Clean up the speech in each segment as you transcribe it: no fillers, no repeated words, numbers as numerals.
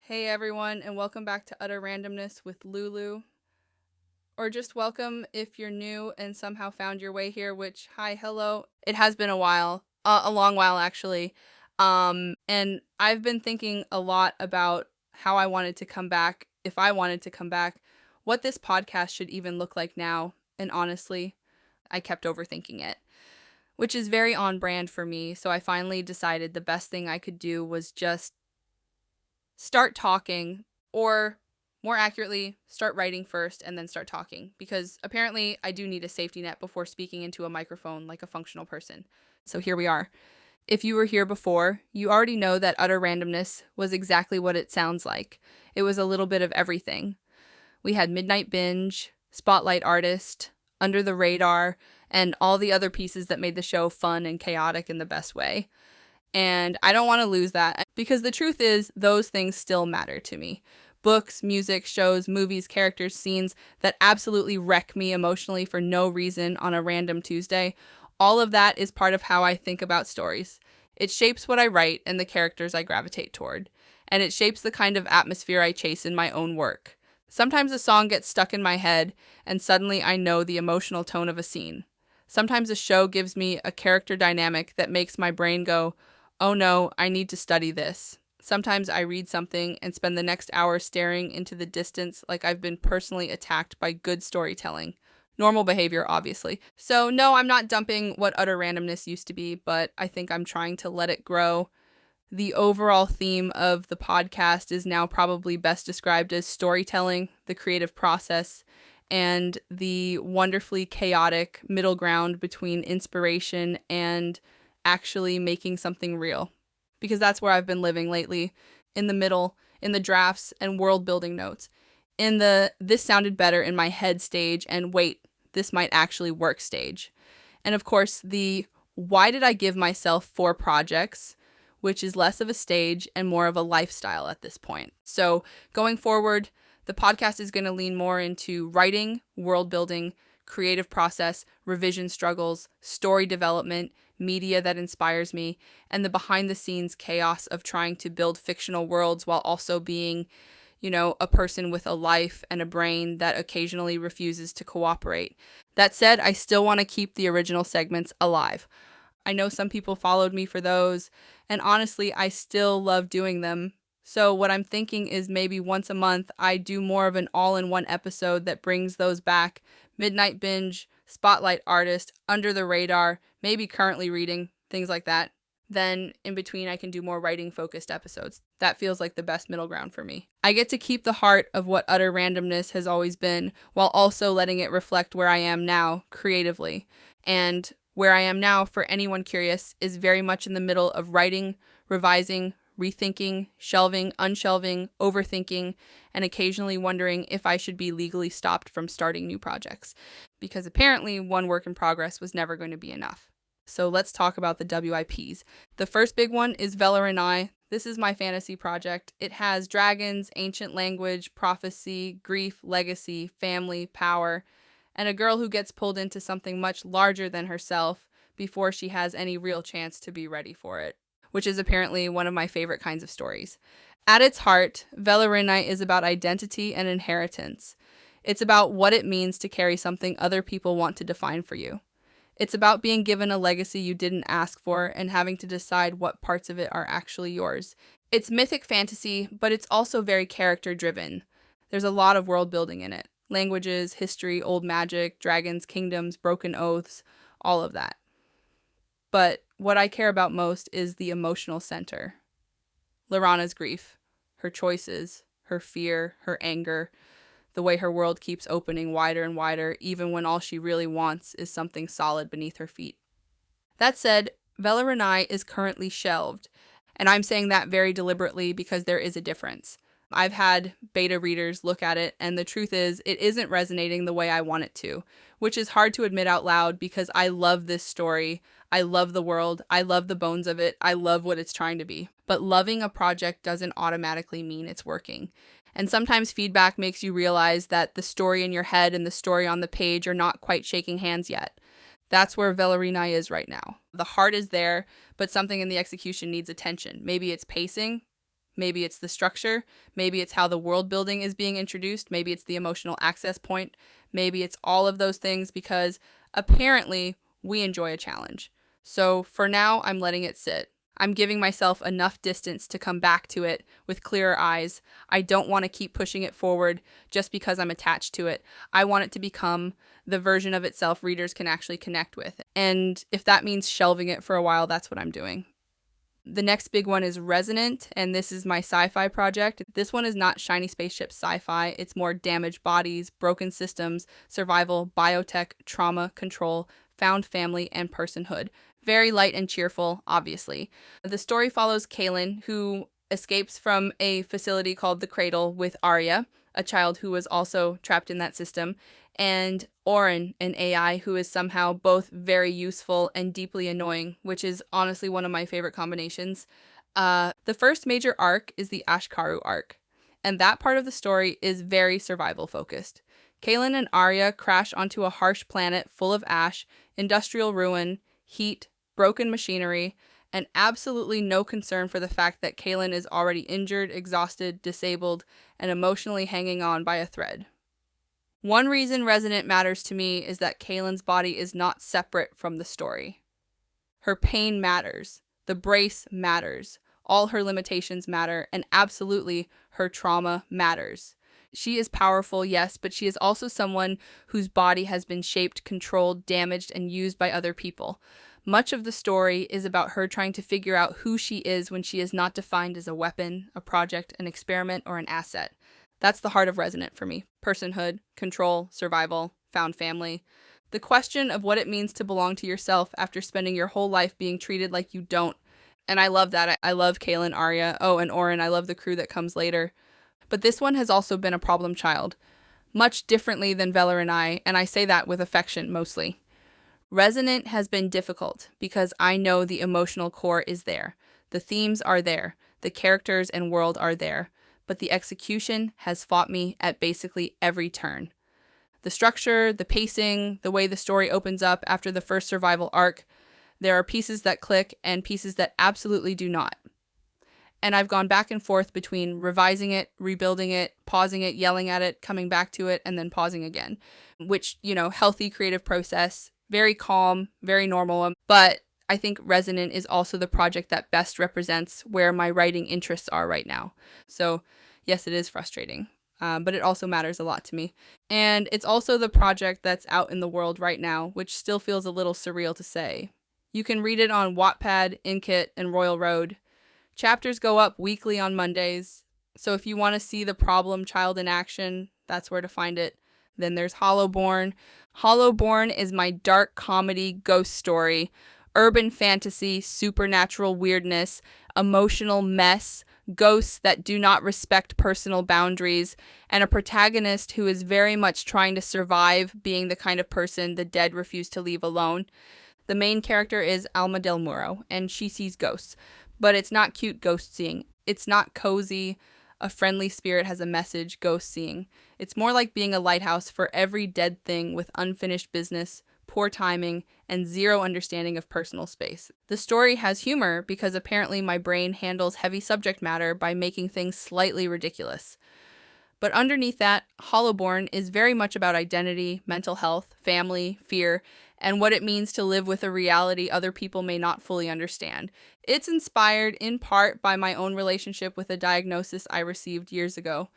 Hey everyone, and welcome back to Utter Randomness with Lulu. Or just welcome if you're new and somehow found your way here, which, hi, hello. It has been a while, a long while actually. And I've been thinking a lot about how I wanted to come back, if I wanted to come back, what this podcast should even look like now. And honestly, I kept overthinking it, which is very on brand for me. So I finally decided the best thing I could do was just start talking, or more accurately, start writing first and then start talking, because apparently I do need a safety net before speaking into a microphone like a functional person. So here we are. If you were here before, you already know that Utter Randomness was exactly what it sounds like. It was a little bit of everything. We had Midnight Binge, Spotlight Artist, Under the Radar, and all the other pieces that made the show fun and chaotic in the best way. And I don't want to lose that, because the truth is, those things still matter to me. Books, music, shows, movies, characters, scenes that absolutely wreck me emotionally for no reason on a random Tuesday. All of that is part of how I think about stories. It shapes what I write and the characters I gravitate toward. And it shapes the kind of atmosphere I chase in my own work. Sometimes a song gets stuck in my head, and suddenly I know the emotional tone of a scene. Sometimes a show gives me a character dynamic that makes my brain go, oh no, I need to study this. Sometimes I read something and spend the next hour staring into the distance like I've been personally attacked by good storytelling. Normal behavior, obviously. So no, I'm not dumping what Utter Randomness used to be, but I think I'm trying to let it grow. The overall theme of the podcast is now probably best described as storytelling, the creative process, and the wonderfully chaotic middle ground between inspiration and actually making something real. Because that's where I've been living lately, in the middle, in the drafts and world building notes, in the this sounded better in my head stage and wait, this might actually work stage. And of course, the why did I give myself 4 projects, which is less of a stage and more of a lifestyle at this point. So going forward, the podcast is going to lean more into writing, world building, creative process, revision struggles, story development, media that inspires me, and the behind-the-scenes chaos of trying to build fictional worlds while also being, a person with a life and a brain that occasionally refuses to cooperate. That said, I still want to keep the original segments alive. I know some people followed me for those, and honestly, I still love doing them. So what I'm thinking is maybe once a month, I do more of an all-in-one episode that brings those back. Midnight Binge, Spotlight Artist, Under the Radar, maybe currently reading, things like that. Then in between, I can do more writing-focused episodes. That feels like the best middle ground for me. I get to keep the heart of what Utter Randomness has always been, while also letting it reflect where I am now, creatively. And where I am now, for anyone curious, is very much in the middle of writing, revising, rethinking, shelving, unshelving, overthinking, and occasionally wondering if I should be legally stopped from starting new projects, because apparently one work in progress was never going to be enough. So let's talk about the WIPs. The first big one is Velarinai. This is my fantasy project. It has dragons, ancient language, prophecy, grief, legacy, family, power, and a girl who gets pulled into something much larger than herself before she has any real chance to be ready for it, which is apparently one of my favorite kinds of stories. At its heart, Velarinai is about identity and inheritance. It's about what it means to carry something other people want to define for you. It's about being given a legacy you didn't ask for and having to decide what parts of it are actually yours. It's mythic fantasy, but it's also very character-driven. There's a lot of world building in it. Languages, history, old magic, dragons, kingdoms, broken oaths, all of that. But what I care about most is the emotional center. Laurana's grief, her choices, her fear, her anger, the way her world keeps opening wider and wider, even when all she really wants is something solid beneath her feet. That said, Velarinai is currently shelved, and I'm saying that very deliberately because there is a difference. I've had beta readers look at it, and the truth is, it isn't resonating the way I want it to, which is hard to admit out loud because I love this story. I love the world. I love the bones of it. I love what it's trying to be. But loving a project doesn't automatically mean it's working. And sometimes feedback makes you realize that the story in your head and the story on the page are not quite shaking hands yet. That's where Velarinai is right now. The heart is there, but something in the execution needs attention. Maybe it's pacing, maybe it's the structure, maybe it's how the world building is being introduced, maybe it's the emotional access point, maybe it's all of those things, because apparently we enjoy a challenge. So for now, I'm letting it sit. I'm giving myself enough distance to come back to it with clearer eyes. I don't want to keep pushing it forward just because I'm attached to it. I want it to become the version of itself readers can actually connect with. And if that means shelving it for a while, that's what I'm doing. The next big one is Resonant, and this is my sci-fi project. This one is not shiny spaceship sci-fi. It's more damaged bodies, broken systems, survival, biotech, trauma, control, found family, and personhood. Very light and cheerful, obviously. The story follows Kaylin, who escapes from a facility called the Cradle with Arya, a child who was also trapped in that system, and Oren, an AI who is somehow both very useful and deeply annoying, which is honestly one of my favorite combinations. The first major arc is the Ashkaru arc, and that part of the story is very survival focused. Kaylin and Arya crash onto a harsh planet full of ash, industrial ruin, heat, broken machinery, and absolutely no concern for the fact that Kaylin is already injured, exhausted, disabled, and emotionally hanging on by a thread. One reason Resonant matters to me is that Kaylin's body is not separate from the story. Her pain matters. The brace matters. All her limitations matter, and absolutely her trauma matters. She is powerful, yes, but she is also someone whose body has been shaped, controlled, damaged, and used by other people. Much of the story is about her trying to figure out who she is when she is not defined as a weapon, a project, an experiment, or an asset. That's the heart of Resonant for me. Personhood, control, survival, found family. The question of what it means to belong to yourself after spending your whole life being treated like you don't. And I love that. I love Kaylin, Arya. Oh, and Oren. I love the crew that comes later. But this one has also been a problem child. Much differently than Velarinai, and I say that with affection mostly. Resonant has been difficult because I know the emotional core is there. The themes are there. The characters and world are there. But the execution has fought me at basically every turn. The structure, the pacing, the way the story opens up after the first survival arc, there are pieces that click and pieces that absolutely do not. And I've gone back and forth between revising it, rebuilding it, pausing it, yelling at it, coming back to it, and then pausing again. Which, healthy creative process, very calm, very normal. But I think Resonant is also the project that best represents where my writing interests are right now. So yes, it is frustrating, but it also matters a lot to me. And it's also the project that's out in the world right now, which still feels a little surreal to say. You can read it on Wattpad, Inkit, and Royal Road. Chapters go up weekly on Mondays, so if you want to see the problem child in action, that's where to find it. Then there's Hollowborn. Hollowborn is my dark comedy ghost story, urban fantasy, supernatural weirdness, emotional mess, ghosts that do not respect personal boundaries, and a protagonist who is very much trying to survive being the kind of person the dead refuse to leave alone. The main character is Alma Del Muro, and she sees ghosts. But it's not cute ghost seeing. It's not cozy, a friendly spirit has a message ghost seeing. It's more like being a lighthouse for every dead thing with unfinished business, poor timing, and zero understanding of personal space. The story has humor because apparently my brain handles heavy subject matter by making things slightly ridiculous. But underneath that, Hollowborn is very much about identity, mental health, family, fear, and what it means to live with a reality other people may not fully understand. It's inspired in part by my own relationship with a diagnosis I received years ago.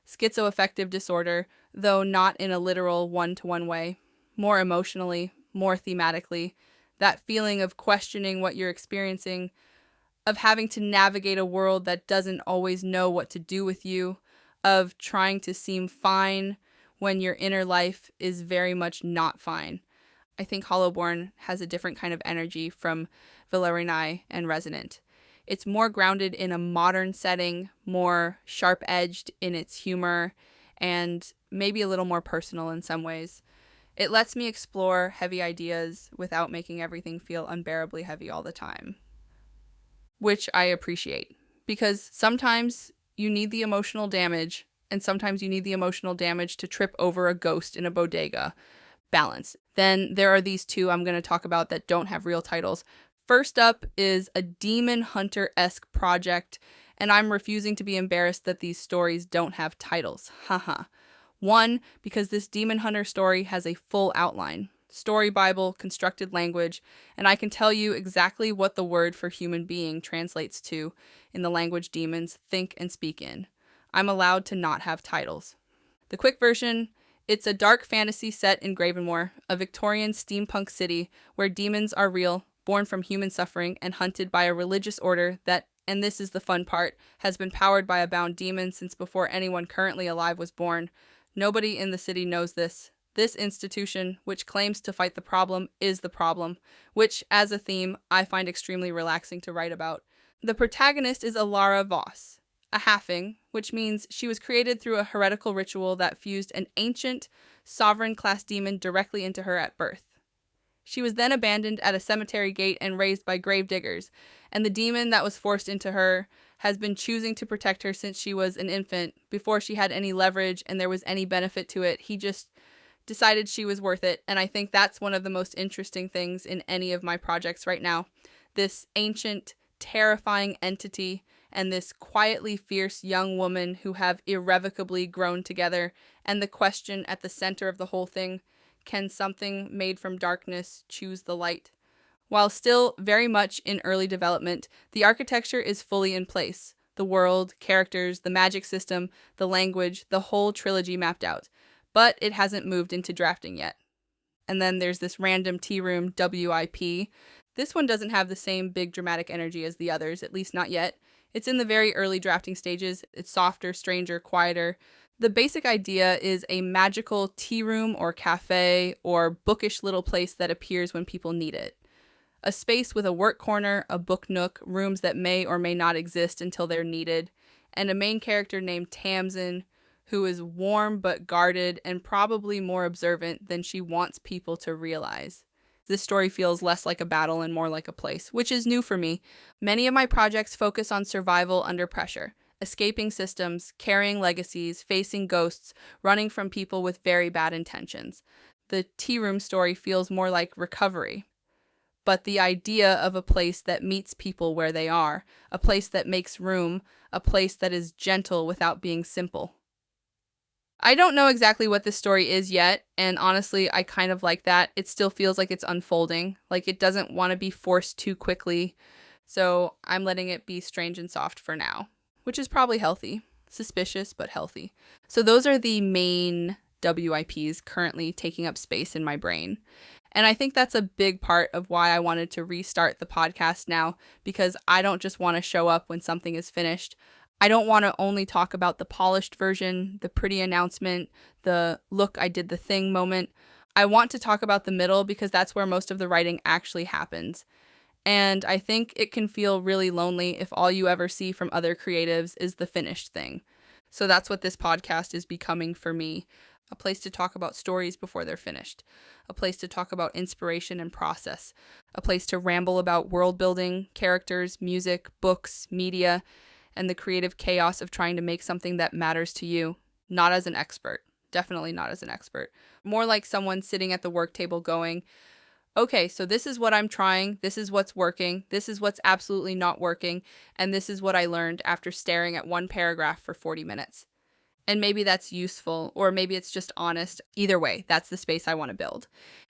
Schizoaffective disorder, though not in a literal one-to-one way. More emotionally, more thematically. That feeling of questioning what you're experiencing, of having to navigate a world that doesn't always know what to do with you, of trying to seem fine when your inner life is very much not fine. I think Hollowborn has a different kind of energy from Velarinai and Resonant. It's more grounded in a modern setting, more sharp-edged in its humor, and maybe a little more personal in some ways. It lets me explore heavy ideas without making everything feel unbearably heavy all the time, which I appreciate, because sometimes you need the emotional damage, and sometimes you need the emotional damage to trip over a ghost in a bodega. Balance. Then there are these two I'm going to talk about that don't have real titles. First up is a demon hunter-esque project, and I'm refusing to be embarrassed that these stories don't have titles. Haha. One, because this demon hunter story has a full outline, story Bible, constructed language, and I can tell you exactly what the word for human being translates to in the language demons think and speak in. I'm allowed to not have titles. The quick version: it's a dark fantasy set in Gravenmoor, a Victorian steampunk city where demons are real, born from human suffering, and hunted by a religious order that, and this is the fun part, has been powered by a bound demon since before anyone currently alive was born. Nobody in the city knows this. This institution, which claims to fight the problem, is the problem, which, as a theme, I find extremely relaxing to write about. The protagonist is Alara Voss, a halfling, which means she was created through a heretical ritual that fused an ancient, sovereign-class demon directly into her at birth. She was then abandoned at a cemetery gate and raised by gravediggers, and the demon that was forced into her has been choosing to protect her since she was an infant, before she had any leverage and there was any benefit to it. He just decided she was worth it, and I think that's one of the most interesting things in any of my projects right now. This ancient, terrifying entity and this quietly fierce young woman who have irrevocably grown together, and the question at the center of the whole thing: can something made from darkness choose the light? While still very much in early development, the architecture is fully in place. The world, characters, the magic system, the language, the whole trilogy mapped out. But it hasn't moved into drafting yet. And then there's this random tearoom WIP. This one doesn't have the same big dramatic energy as the others, at least not yet. It's in the very early drafting stages. It's softer, stranger, quieter. The basic idea is a magical tea room or cafe or bookish little place that appears when people need it. A space with a work corner, a book nook, rooms that may or may not exist until they're needed, and a main character named Tamsin, who is warm but guarded and probably more observant than she wants people to realize. This story feels less like a battle and more like a place, which is new for me. Many of my projects focus on survival under pressure, escaping systems, carrying legacies, facing ghosts, running from people with very bad intentions. The tea room story feels more like recovery. But the idea of a place that meets people where they are, a place that makes room, a place that is gentle without being simple. I don't know exactly what this story is yet, and honestly, I kind of like that. It still feels like it's unfolding, like it doesn't want to be forced too quickly, so I'm letting it be strange and soft for now, which is probably healthy. Suspicious, but healthy. So those are the main WIPs currently taking up space in my brain. And I think that's a big part of why I wanted to restart the podcast now, because I don't just want to show up when something is finished. I don't want to only talk about the polished version, the pretty announcement, the look, I did the thing moment. I want to talk about the middle because that's where most of the writing actually happens. And I think it can feel really lonely if all you ever see from other creatives is the finished thing. So that's what this podcast is becoming for me. A place to talk about stories before they're finished. A place to talk about inspiration and process. A place to ramble about world building, characters, music, books, media, and the creative chaos of trying to make something that matters to you. Not as an expert. Definitely not as an expert. More like someone sitting at the work table going, okay, so this is what I'm trying, this is what's working, this is what's absolutely not working, and this is what I learned after staring at one paragraph for 40 minutes. And maybe that's useful, or maybe it's just honest. Either way, that's the space I want to build.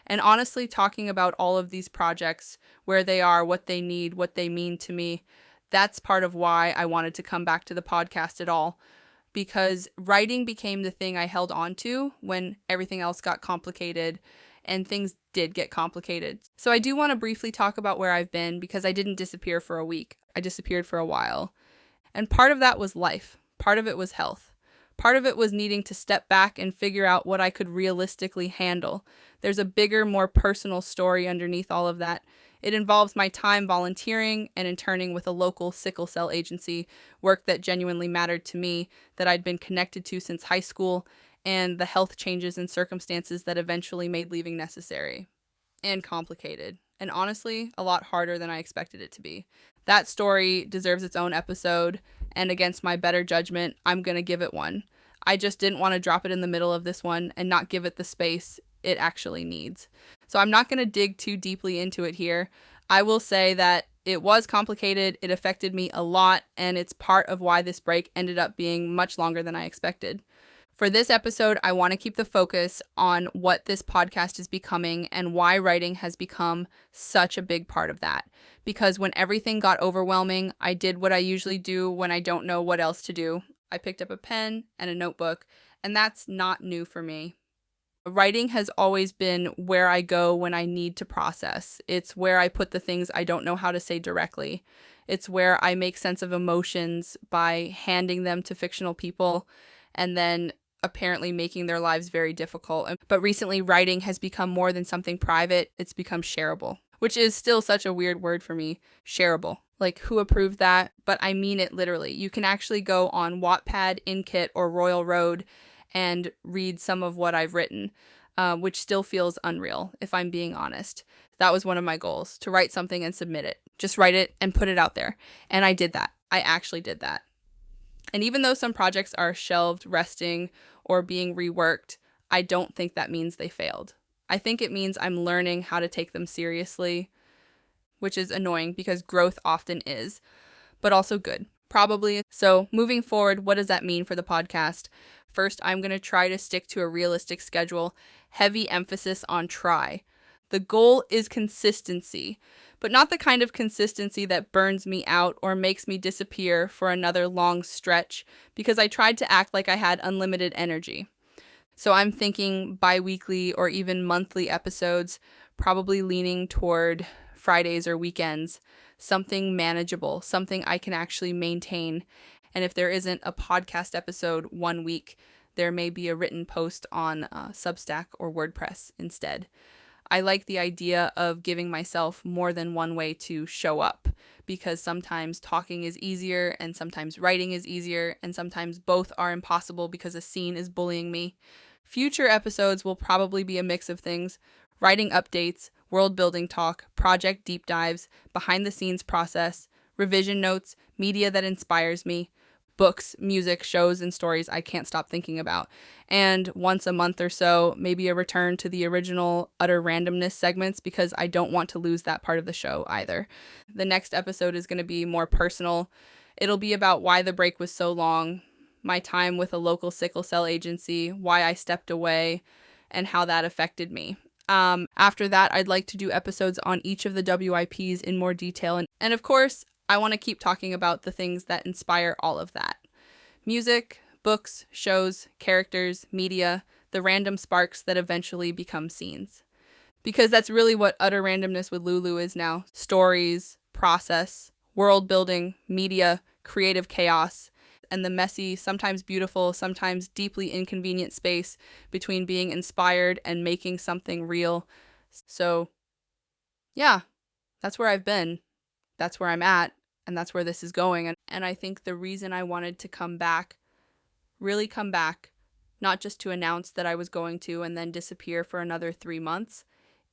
And honestly, talking about all of these projects, where they are, what they need, what they mean to me, that's part of why I wanted to come back to the podcast at all. Because writing became the thing I held on to when everything else got complicated, and things did get complicated. So I do want to briefly talk about where I've been, because I didn't disappear for a week. I disappeared for a while. And part of that was life. Part of it was health. Part of it was needing to step back and figure out what I could realistically handle. There's a bigger, more personal story underneath all of that. It involves my time volunteering and interning with a local sickle cell agency, work that genuinely mattered to me, that I'd been connected to since high school, and the health changes and circumstances that eventually made leaving necessary. And complicated. And honestly, a lot harder than I expected it to be. That story deserves its own episode, and against my better judgment, I'm going to give it one. I just didn't want to drop it in the middle of this one and not give it the space it actually needs. So I'm not going to dig too deeply into it here. I will say that It was complicated, it affected me a lot, and it's part of why this break ended up being much longer than I expected. For this episode, I want to keep the focus on what this podcast is becoming and why writing has become such a big part of that. Because when everything got overwhelming, I did what I usually do when I don't know what else to do. I picked up a pen and a notebook, and that's not new for me. Writing has always been where I go when I need to process. It's where I put the things I don't know how to say directly. It's where I make sense of emotions by handing them to fictional people and then apparently making their lives very difficult. But recently, writing has become more than something private. It's become shareable, which is still such a weird word for me. Shareable. Like, who approved that? But I mean it literally. You can actually go on Wattpad, InKit, or Royal Road and read some of what I've written, which still feels unreal, if I'm being honest. That was one of my goals, to write something and submit it. Just write it and put it out there. And I did that. I actually did that. And even though some projects are shelved, resting, or being reworked, I don't think that means they failed. I think it means I'm learning how to take them seriously, which is annoying because growth often is, but also good. Probably. So moving forward, what does that mean for the podcast? First, I'm going to try to stick to a realistic schedule, heavy emphasis on try. The goal is consistency, but not the kind of consistency that burns me out or makes me disappear for another long stretch, because I tried to act like I had unlimited energy. So I'm thinking bi-weekly or even monthly episodes, probably leaning toward Fridays or weekends, something manageable, something I can actually maintain. And if there isn't a podcast episode one week, there may be a written post on Substack or WordPress instead. I like the idea of giving myself more than one way to show up, because sometimes talking is easier and sometimes writing is easier, and sometimes both are impossible because a scene is bullying me. Future episodes will probably be a mix of things: writing updates, world building talk, project deep dives, behind the scenes process, revision notes, media that inspires me, books, music, shows, and stories I can't stop thinking about. And once a month or so, maybe a return to the original Utter Randomness segments, because I don't want to lose that part of the show either. The next episode is going to be more personal. It'll be about why the break was so long, my time with a local sickle cell agency, why I stepped away, and how that affected me. After that, I'd like to do episodes on each of the WIPs in more detail. And of course, I want to keep talking about the things that inspire all of that. Music, books, shows, characters, media, the random sparks that eventually become scenes. Because that's really what Utter Randomness with Lulu is now. Stories, process, world building, media, creative chaos, and the messy, sometimes beautiful, sometimes deeply inconvenient space between being inspired and making something real. So, yeah, that's where I've been. That's where I'm at, and that's where this is going. And I think the reason I wanted to come back, really come back, not just to announce that I was going to and then disappear for another 3 months,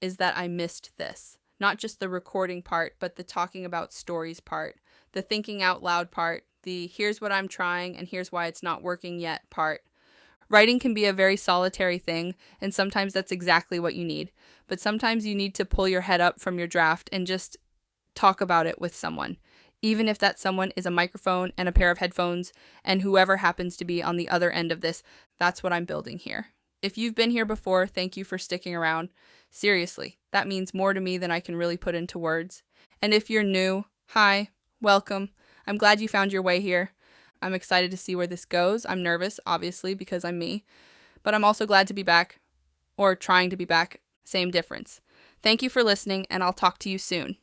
is that I missed this. Not just the recording part, but the talking about stories part, the thinking out loud part, the here's what I'm trying and here's why it's not working yet part. Writing can be a very solitary thing, and sometimes that's exactly what you need. But sometimes you need to pull your head up from your draft and just talk about it with someone, even if that someone is a microphone and a pair of headphones, and whoever happens to be on the other end of this. That's what I'm building here. If you've been here before, thank you for sticking around. Seriously, that means more to me than I can really put into words. And if you're new, hi, welcome. I'm glad you found your way here. I'm excited to see where this goes. I'm nervous, obviously, because I'm me, but I'm also glad to be back, or trying to be back. Same difference. Thank you for listening, and I'll talk to you soon.